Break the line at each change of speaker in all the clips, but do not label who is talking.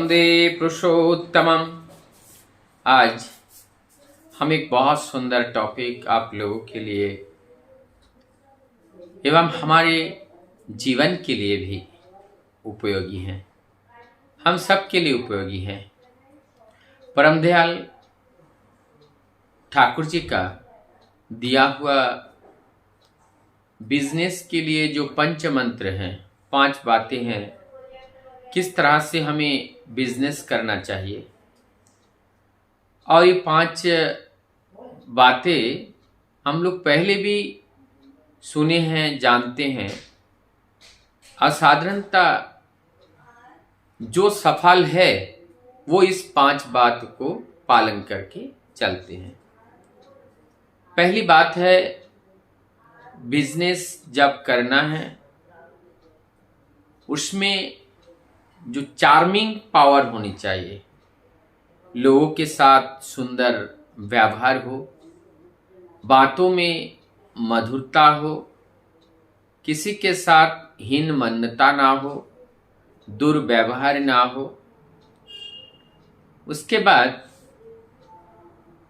वंदे पुरुषोत्तमम। आज हम एक बहुत सुंदर टॉपिक आप लोगों के लिए एवं हमारे जीवन के लिए भी उपयोगी है, हम सब के लिए उपयोगी है। परम दयाल ठाकुर जी का दिया हुआ बिजनेस के लिए जो पंच मंत्र हैं, 5 बातें हैं, किस तरह से हमें बिजनेस करना चाहिए। और ये 5 बातें हम लोग पहले भी सुने हैं, जानते हैं। असाधारणता जो सफल है वो इस 5 बात को पालन करके चलते हैं। पहली बात है, बिजनेस जब करना है उसमें जो चार्मिंग पावर होनी चाहिए, लोगों के साथ सुंदर व्यवहार हो, बातों में मधुरता हो, किसी के साथ हीन मन्यता ना हो, दुर्व्यवहार ना हो। उसके बाद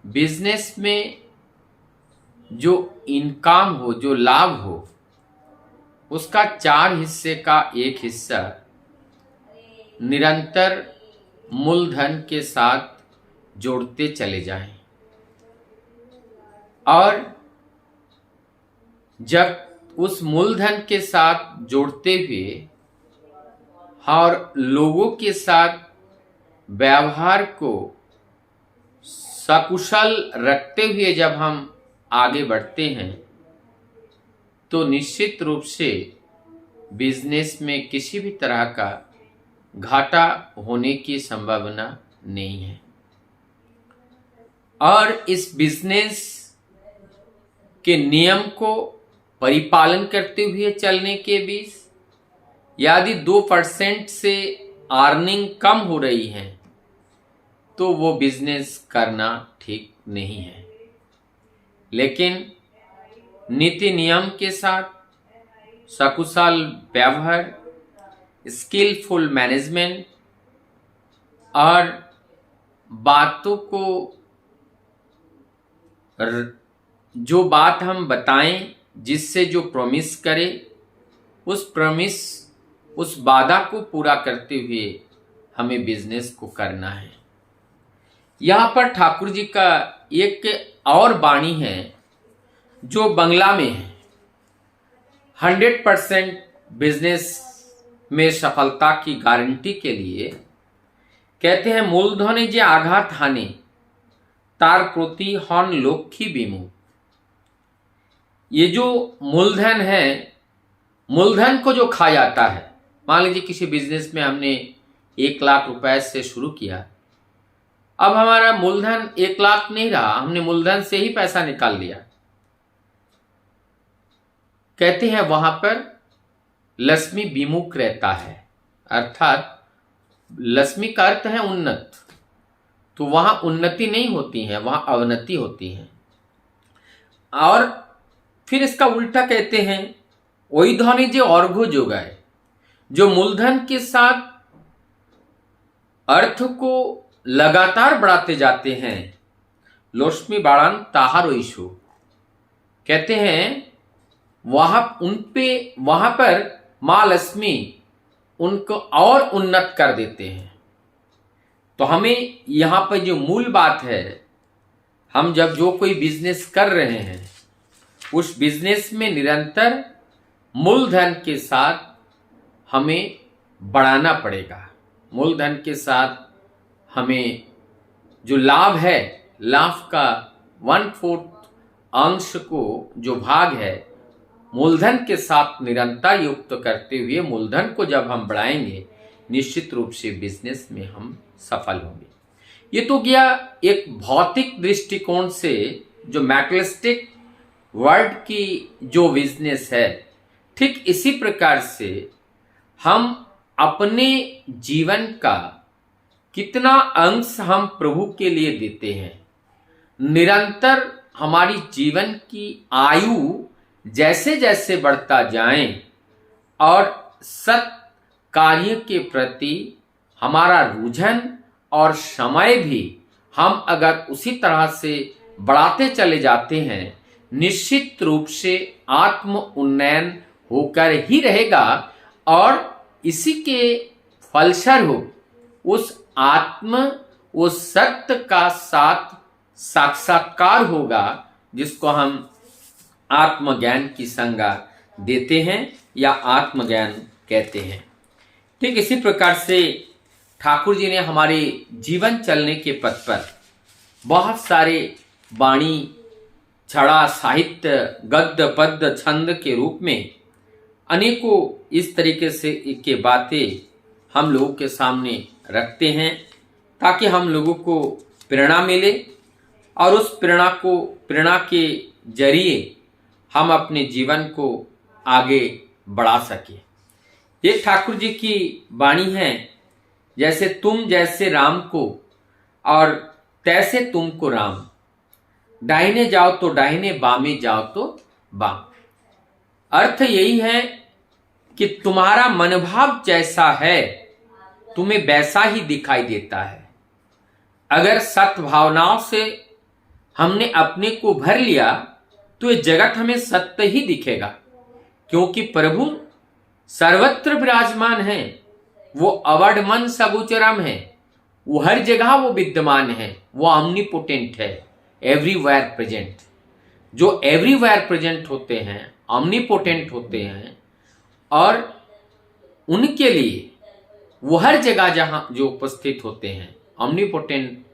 बिजनेस में जो इनकम हो, जो लाभ हो, उसका 4 हिस्से का 1 हिस्सा निरंतर मूलधन के साथ जोड़ते चले जाएं। और जब उस मूलधन के साथ जोड़ते हुए और लोगों के साथ व्यवहार को सकुशल रखते हुए जब हम आगे बढ़ते हैं तो निश्चित रूप से बिजनेस में किसी भी तरह का घाटा होने की संभावना नहीं है। और इस बिजनेस के नियम को परिपालन करते हुए चलने के बीच यदि 2% से अर्निंग कम हो रही है तो वो बिजनेस करना ठीक नहीं है। लेकिन नीति नियम के साथ सकुशल व्यवहार, स्किलफुल मैनेजमेंट और बातों को जो बात हम बताएं, जिससे जो प्रॉमिस करें, उस वादा को पूरा करते हुए हमें बिजनेस को करना है। यहाँ पर ठाकुर जी का एक और वाणी है जो बंगला में है। 100% बिजनेस में सफलता की गारंटी के लिए कहते हैं, मूलधने जे आघात हानि तार प्रति हन लक्ष्मी विमुख। ये जो मूलधन है, मूलधन को जो खा जाता है, मान लीजिए किसी बिजनेस में हमने 1 लाख रुपए से शुरू किया, अब हमारा मूलधन 1 लाख नहीं रहा, हमने मूलधन से ही पैसा निकाल लिया। कहते हैं वहां पर लक्ष्मी विमुख रहता है, अर्थात लक्ष्मी का अर्थ है उन्नत, तो वहां उन्नति नहीं होती है, वहां अवनति होती है। और फिर इसका उल्टा कहते हैं, वही धनी जो अर्घ्य जोगाए, जो मूलधन के साथ अर्थ को लगातार बढ़ाते जाते हैं, लक्ष्मी बाड़ान ताहार ईशु। कहते हैं वहां पर मां लक्ष्मी उनको और उन्नत कर देते हैं। तो हमें यहां पर जो मूल बात है, हम जब जो कोई बिजनेस कर रहे हैं उस बिजनेस में निरंतर मूलधन के साथ हमें बढ़ाना पड़ेगा। मूलधन के साथ हमें जो लाभ है, लाभ का 1/4 अंश को जो भाग है, मूलधन के साथ निरंतर युक्त करते हुए मूलधन को जब हम बढ़ाएंगे, निश्चित रूप से बिजनेस में हम सफल होंगे। ये तो गया एक भौतिक दृष्टिकोण से, जो मैटेरियलिस्टिक वर्ल्ड की जो बिजनेस है। ठीक इसी प्रकार से हम अपने जीवन का कितना अंश हम प्रभु के लिए देते हैं। निरंतर हमारी जीवन की आयु जैसे जैसे बढ़ता जाए और सत कार्य के प्रति हमारा रुझान और समय भी हम अगर उसी तरह से बढ़ाते चले जाते हैं, निश्चित रूप से आत्म उन्नयन होकर ही रहेगा और इसी के फलस्वरूप उस सत्य का साथ साक्षात्कार होगा जिसको हम आत्मज्ञान की संज्ञा देते हैं या आत्मज्ञान कहते हैं। ठीक इसी प्रकार से ठाकुर जी ने हमारे जीवन चलने के पथ पर बहुत सारे वाणी, छड़ा, साहित्य, गद्य, पद्य, छंद के रूप में अनेकों इस तरीके से के बातें हम लोगों के सामने रखते हैं ताकि हम लोगों को प्रेरणा मिले और उस प्रेरणा के जरिए हम अपने जीवन को आगे बढ़ा सके। ये ठाकुर जी की वाणी है, जैसे तुम जैसे राम को और तैसे तुमको राम, दाहिने जाओ तो दाहिने, बामे जाओ तो बाम। अर्थ यही है कि तुम्हारा मनोभाव जैसा है तुम्हें वैसा ही दिखाई देता है। अगर सत्भावनाओं से हमने अपने को भर लिया तो ये जगत हमें सत्य ही दिखेगा, क्योंकि प्रभु सर्वत्र विराजमान है। वो अवर्णमन सबुचरम है, वो हर जगह वो विद्यमान है, वो ऑमनीपोटेंट है, एवरीवेयर प्रेजेंट। जो एवरीवेयर प्रेजेंट होते हैं, ऑमनीपोटेंट होते हैं और उनके लिए वो हर जगह जहां जो उपस्थित होते हैं, ऑमनीपोटेंट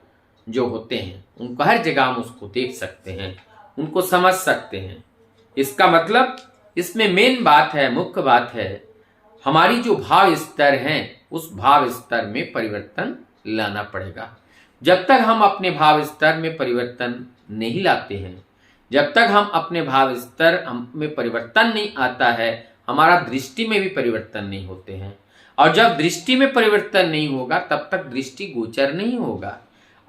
जो होते हैं, उनको हर जगह हम उसको देख सकते हैं, उनको समझ सकते हैं। इसका मतलब इसमें मेन बात है, मुख्य बात है, हमारी जो भाव स्तर हैं उस भाव स्तर में परिवर्तन लाना पड़ेगा। जब तक हम अपने भाव स्तर में परिवर्तन नहीं लाते हैं, जब तक हम अपने भाव स्तर में परिवर्तन नहीं आता है, हमारा दृष्टि में भी परिवर्तन नहीं होते हैं। और जब दृष्टि में परिवर्तन नहीं होगा तब तक दृष्टि गोचर नहीं होगा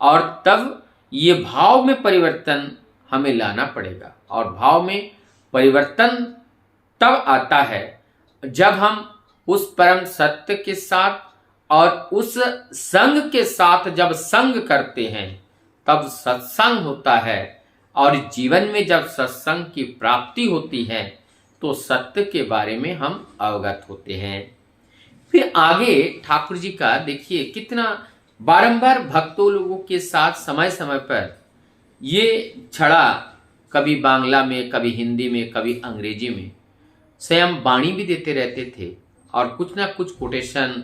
और तब ये भाव में परिवर्तन हमें लाना पड़ेगा। और भाव में परिवर्तन तब आता है जब हम उस परम सत्य के साथ और उस संग के साथ जब संग करते हैं तब सत्संग होता है। और जीवन में जब सत्संग की प्राप्ति होती है तो सत्य के बारे में हम अवगत होते हैं। फिर आगे ठाकुर जी का देखिए कितना बारंबार भक्तों लोगों के साथ समय समय पर ये छड़ा, कभी बांग्ला में, कभी हिंदी में, कभी अंग्रेजी में स्वयं वाणी भी देते रहते थे और कुछ ना कुछ कोटेशन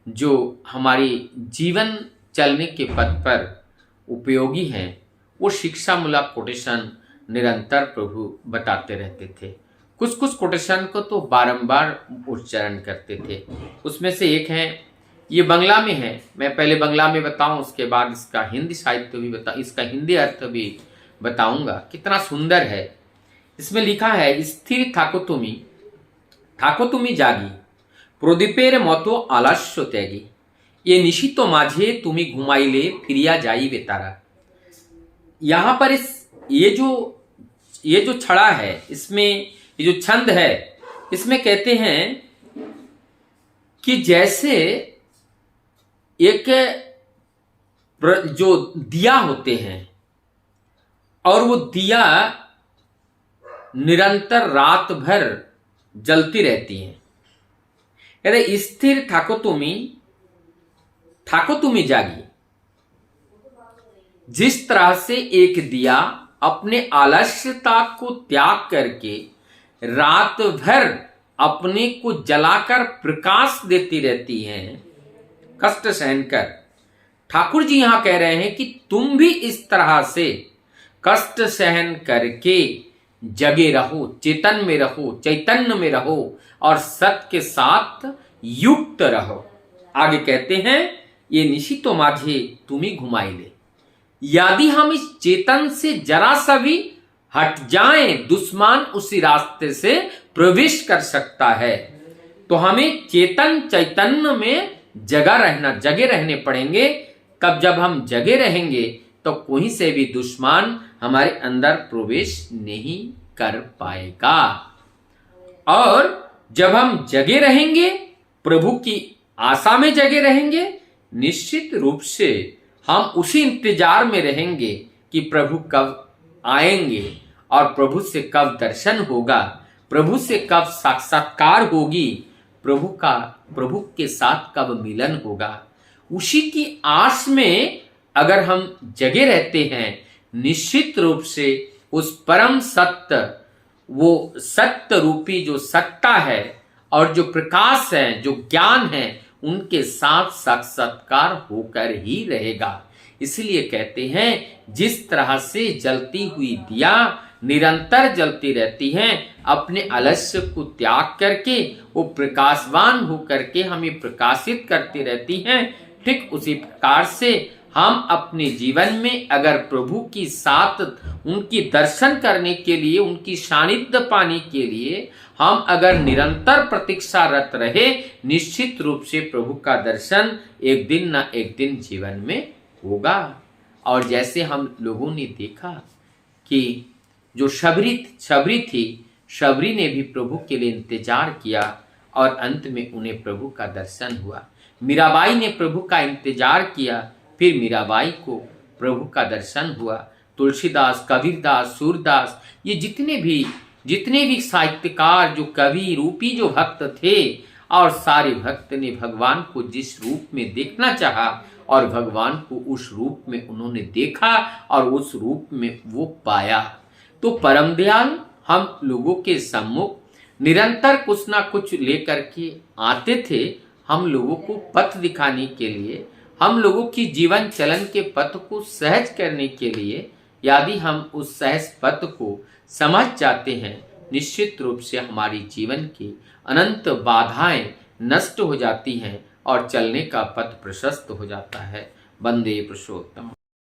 जो हमारी जीवन चलने के पथ पर उपयोगी हैं वो शिक्षामूलक कोटेशन निरंतर प्रभु बताते रहते थे। कुछ कुछ कोटेशन को तो बारंबार उच्चारण करते थे। उसमें से एक है, ये बंगला में है, मैं पहले बंगला में बताऊं उसके बाद इसका हिंदी साहित्य भी इसका हिंदी अर्थ भी बताऊंगा। कितना सुंदर है। इसमें लिखा है, स्थिर थाको तुमी जागी, प्रदीपेर मतो आलस्य त्यागी, ये निशित माझे तुमी घुमाइले फिरिया जाई बेतारा। यहाँ पर ये जो छड़ा है, इसमें ये जो छंद है, इसमें कहते हैं कि जैसे एक जो दिया होते हैं और वो दिया निरंतर रात भर जलती रहती हैं। अरे स्थिर ठाको तुमी जागी। जिस तरह से एक दिया अपने आलस्यता को त्याग करके रात भर अपने को जलाकर प्रकाश देती रहती हैं, कष्ट सहन कर। ठाकुर जी यहां कह रहे हैं कि तुम भी इस तरह से कष्ट सहन करके जगे रहो, चेतन में रहो, चैतन्य में रहो और सत्य के साथ युक्त रहो। आगे कहते हैं, ये निशितो माझे तुम्ही घुमाई ले। यदि हम इस चेतन से जरा सा भी हट जाएं, दुश्मन उसी रास्ते से प्रवेश कर सकता है। तो हमें चैतन्य में जगे रहने पड़ेंगे। कब जब हम जगे रहेंगे तो कोई से भी दुश्मन हमारे अंदर प्रवेश नहीं कर पाएगा। और जब हम जगे रहेंगे, प्रभु की आशा में जगे रहेंगे, निश्चित रूप से हम उसी इंतजार में रहेंगे कि प्रभु कब आएंगे और प्रभु से कब दर्शन होगा, प्रभु से कब साक्षात्कार होगी, प्रभु के साथ कब मिलन होगा। उसी की आस में अगर हम जगे रहते हैं, निश्चित रूप से उस परम सत्य, वो सत्य रूपी जो सत्ता है और जो प्रकाश है, जो ज्ञान है, उनके साथ साक्षात्कार होकर ही रहेगा। इसलिए कहते हैं, जिस तरह से जलती हुई दिया निरंतर जलती रहती हैं, अपने आलस्य को त्याग करके वो प्रकाशवान होकर के हमें प्रकाशित करती रहती हैं, ठीक उसी प्रकार से हम अपने जीवन में अगर प्रभु की साथ उनकी दर्शन करने के लिए, उनकी सानिध्य पाने के लिए हम अगर निरंतर प्रतीक्षारत रहे, निश्चित रूप से प्रभु का दर्शन एक दिन ना एक दिन जीवन में होगा। और जैसे हम लोगों ने देखा कि जो शबरी थी, शबरी ने भी प्रभु के लिए इंतजार किया और अंत में उन्हें प्रभु का दर्शन हुआ। मीराबाई ने प्रभु का इंतजार किया, फिर मीराबाई को प्रभु का दर्शन हुआ। तुलसीदास, कबीरदास, सूरदास, ये जितने भी साहित्यकार, जो कवि रूपी जो भक्त थे, और सारे भक्त ने भगवान को जिस रूप में देखना चाहा और भगवान को उस रूप में उन्होंने देखा और उस रूप में वो पाया। तो परम दयाल हम लोगों के सम्मुख निरंतर कुछ ना कुछ लेकर के आते थे, हम लोगों को पथ दिखाने के लिए, हम लोगों की जीवन चलन के पथ को सहज करने के लिए। यदि हम उस सहज पथ को समझ जाते हैं, निश्चित रूप से हमारी जीवन की अनंत बाधाएं नष्ट हो जाती हैं और चलने का पथ प्रशस्त हो जाता है। वंदे पुरुषोत्तम।